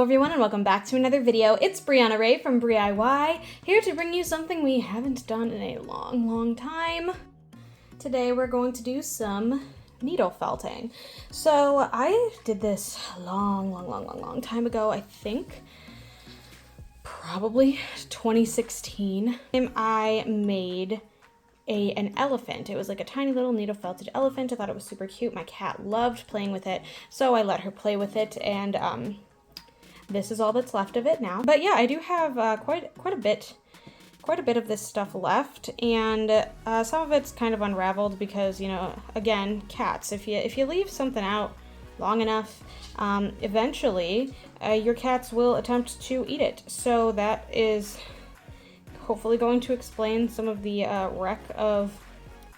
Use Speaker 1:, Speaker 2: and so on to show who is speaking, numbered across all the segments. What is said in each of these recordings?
Speaker 1: everyone, and welcome back to another video. It's Brianna Ray from BriIY, here to bring you something we haven't done in a long time. Today we're going to do some needle felting. So I did this long time ago, I think probably 2016. I made an elephant. It was like a tiny little needle felted elephant. I thought it was super cute. My cat loved playing with it, so I let her play with it, and this is all that's left of it now. But yeah, I do have quite a bit of this stuff left, and some of it's kind of unraveled because, you know, again, cats. If you leave something out long enough, eventually your cats will attempt to eat it. So that is hopefully going to explain some of the wreck of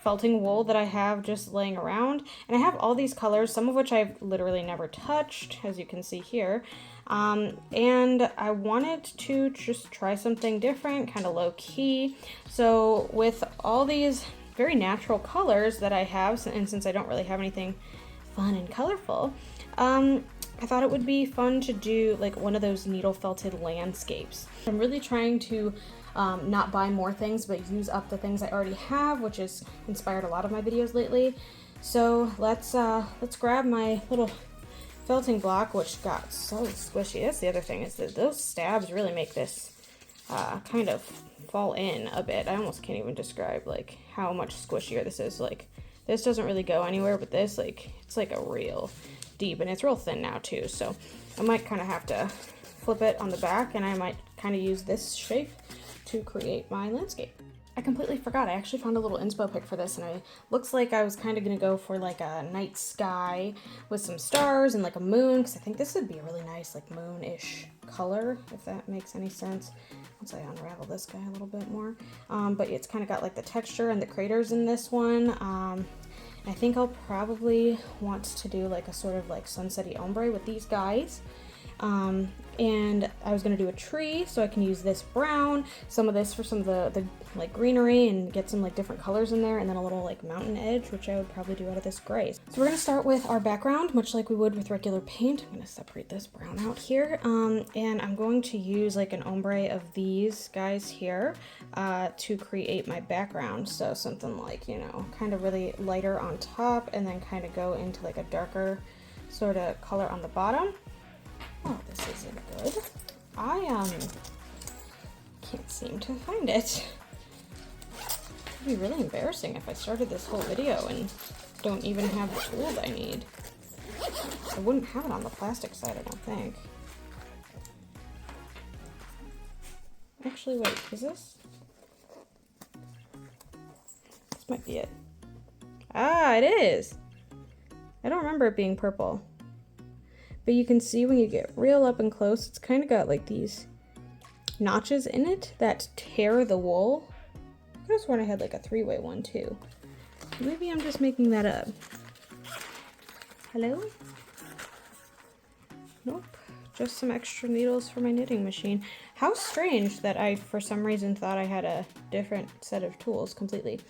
Speaker 1: felting wool that I have just laying around. And I have all these colors, some of which I've literally never touched, as you can see here. And I wanted to just try something different, kind of low key. So with all these very natural colors that I have, and since I don't really have anything fun and colorful, I thought it would be fun to do like one of those needle felted landscapes. I'm really trying to not buy more things, but use up the things I already have, which has inspired a lot of my videos lately. So let's grab my little felting block, which got so squishy. That's the other thing, is that those stabs really make this kind of fall in a bit. I almost can't even describe like how much squishier this is. Like, this doesn't really go anywhere, but this, like, it's like a real deep, and it's real thin now too. So I might kind of have to flip it on the back, and I might kind of use this shape to create my landscape. I completely forgot. I actually found a little inspo pic for this, and it looks like I was kind of going to go for like a night sky with some stars and like a moon, because I think this would be a really nice like moon-ish color, if that makes any sense. Once I unravel this guy a little bit more. But it's kind of got like the texture and the craters in this one. I think I'll probably want to do like a sort of like sunsetty ombre with these guys. And I was going to do a tree, so I can use this brown, some of this for some of the like greenery, and get some like different colors in there, and then a little like mountain edge, which I would probably do out of this gray. So we're going to start with our background, much like we would with regular paint. I'm going to separate this brown out here, and I'm going to use like an ombre of these guys here to create my background. So something like, you know, kind of really lighter on top, and then kind of go into like a darker sort of color on the bottom. Oh, this isn't good. I can't seem to find it. It'd be really embarrassing if I started this whole video and don't even have the tools I need. I wouldn't have it on the plastic side, I don't think. Actually, wait, is this? This might be it. Ah, it is! I don't remember it being purple. But you can see when you get real up and close, it's kind of got like these notches in it that tear the wool. I could have sworn I had like a three-way one too. Maybe I'm just making that up. Hello? Nope. Just some extra needles for my knitting machine. How strange that I, for some reason, thought I had a different set of tools completely.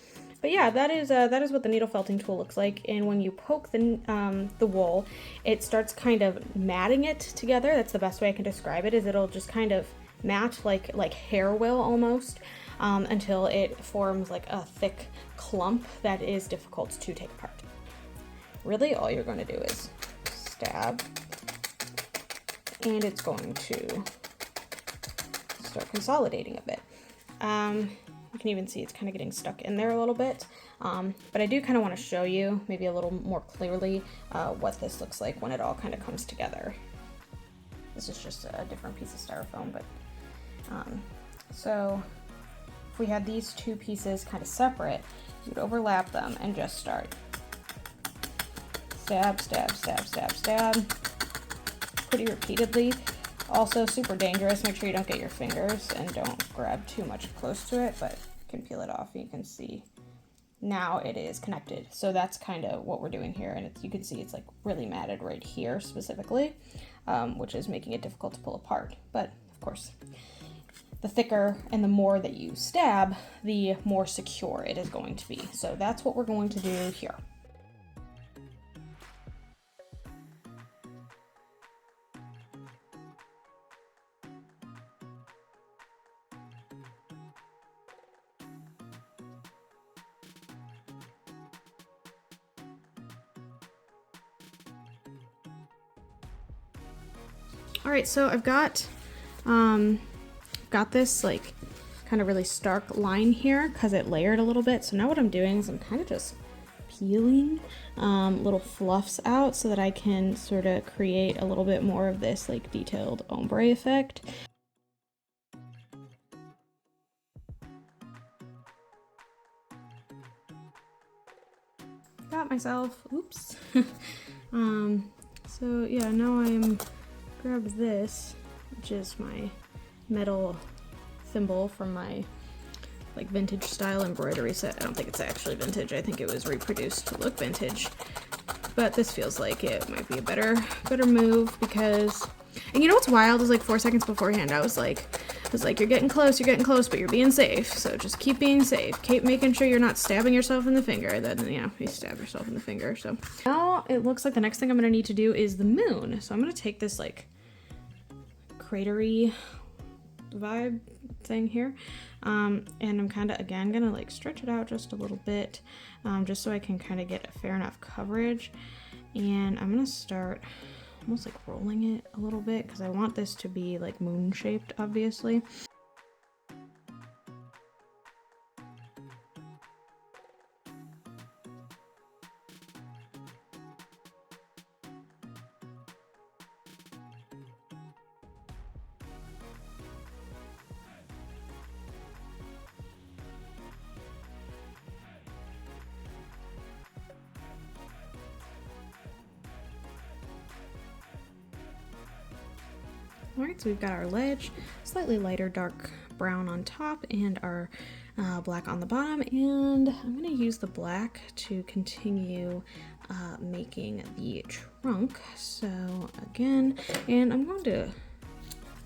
Speaker 1: But yeah, that is what the needle felting tool looks like. And when you poke the wool, it starts kind of matting it together. That's the best way I can describe it, is it'll just kind of mat like hair will almost, until it forms like a thick clump that is difficult to take apart. Really, all you're going to do is stab, and it's going to start consolidating a bit. You can even see it's kind of getting stuck in there a little bit, but I do kind of want to show you maybe a little more clearly what this looks like when it all kind of comes together. This is just a different piece of styrofoam, but so if we had these two pieces kind of separate, you'd overlap them and just start stab, stab, stab, stab, stab, pretty repeatedly. Also super dangerous. Make sure you don't get your fingers and don't grab too much close to it, but you can peel it off and you can see now it is connected. So that's kind of what we're doing here, and you can see it's like really matted right here specifically, which is making it difficult to pull apart. But of course, the thicker and the more that you stab, the more secure it is going to be. So that's what we're going to do here. All right, so I've got this like kind of really stark line here because it layered a little bit. So now what I'm doing is I'm kind of just peeling little fluffs out so that I can sort of create a little bit more of this like detailed ombre effect. Got myself, oops. So yeah, now I'm grab this, which is my metal thimble from my like vintage style embroidery set. I don't think it's actually vintage. I think it was reproduced to look vintage. But this feels like it might be a better move because, and you know what's wild is like 4 seconds beforehand I was like, you're getting close, but you're being safe. So just keep being safe. Keep making sure you're not stabbing yourself in the finger. Then, you know, you stab yourself in the finger. So now it looks like the next thing I'm gonna need to do is the moon. So I'm gonna take this like cratery vibe thing here. And I'm kind of, again, gonna like stretch it out just a little bit, just so I can kind of get a fair enough coverage. And I'm gonna start almost like rolling it a little bit because I want this to be like moon shaped, obviously. Alright, so we've got our ledge, slightly lighter dark brown on top, and our black on the bottom, and I'm going to use the black to continue making the trunk. So again, and I'm going to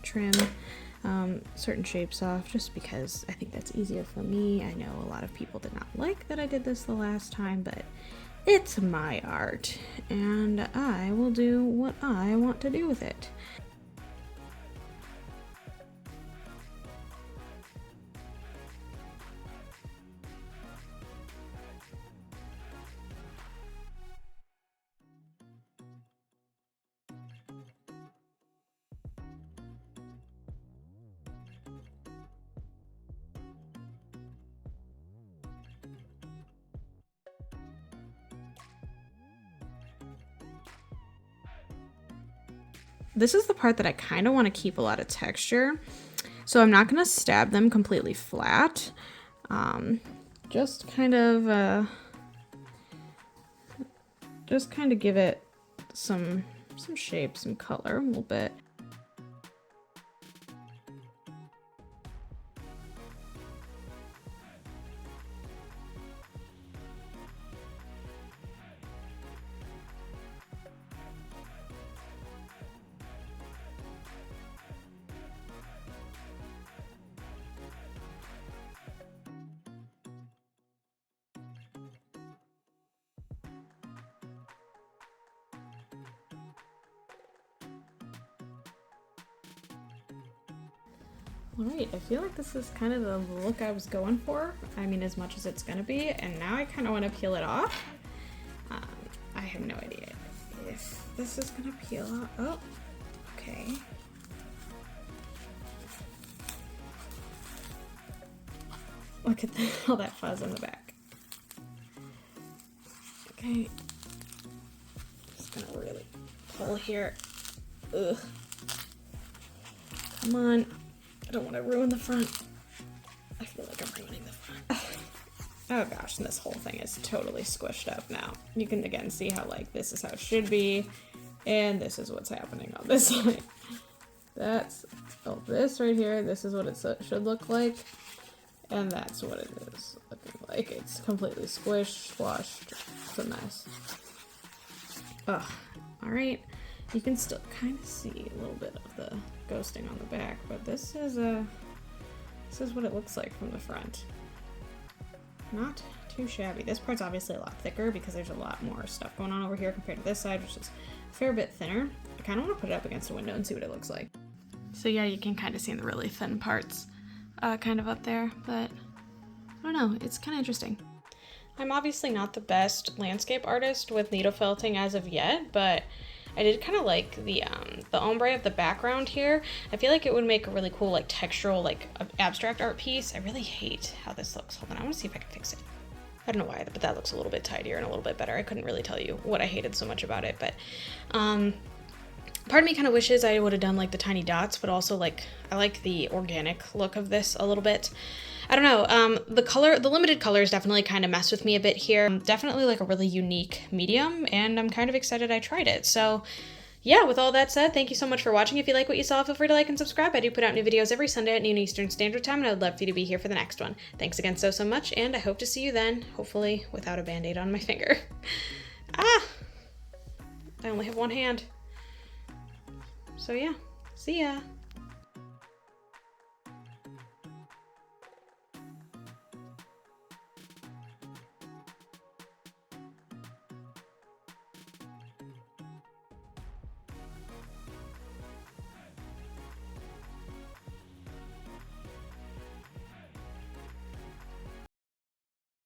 Speaker 1: trim certain shapes off just because I think that's easier for me. I know a lot of people did not like that I did this the last time, but it's my art, and I will do what I want to do with it. This is the part that I kind of want to keep a lot of texture, so I'm not going to stab them completely flat. Just kind of give it some shape, some color a little bit. Alright, I feel like this is kind of the look I was going for. I mean, as much as it's gonna be, and now I kind of want to peel it off. I have no idea if this is gonna peel off. Oh, okay. Look at all that fuzz in the back. Okay. Just gonna really pull here. Ugh. Come on. I don't want to ruin the front. I feel like I'm ruining the front. Oh gosh, and this whole thing is totally squished up now. You can again see how like this is how it should be, and this is what's happening on this side. That's, oh, this right here, this is what it should look like, and that's what it is looking like. It's completely squished, squashed, it's a mess. Ugh, alright. You can still kind of see a little bit of the ghosting on the back, but this is what it looks like from the front. Not too shabby. This part's obviously a lot thicker because there's a lot more stuff going on over here compared to this side, which is a fair bit thinner. I kind of want to put it up against a window and see what it looks like. So yeah, you can kind of see the really thin parts kind of up there, but I don't know, it's kind of interesting. I'm obviously not the best landscape artist with needle felting as of yet, but I did kind of like the ombre of the background here. I feel like it would make a really cool like textural like abstract art piece. I really hate how this looks. Hold on, I want to see if I can fix it. I don't know why, but that looks a little bit tidier and a little bit better. I couldn't really tell you what I hated so much about it, but part of me kind of wishes I would have done like the tiny dots, but also like I like the organic look of this a little bit. I don't know, the limited colors definitely kind of messed with me a bit here. Definitely like a really unique medium, and I'm kind of excited I tried it. So yeah, with all that said, thank you so much for watching. If you like what you saw, feel free to like and subscribe. I do put out new videos every Sunday at noon Eastern Standard Time, and I'd love for you to be here for the next one. Thanks again so much, and I hope to see you then, hopefully without a band-aid on my finger. Ah! I only have one hand. So yeah, see ya.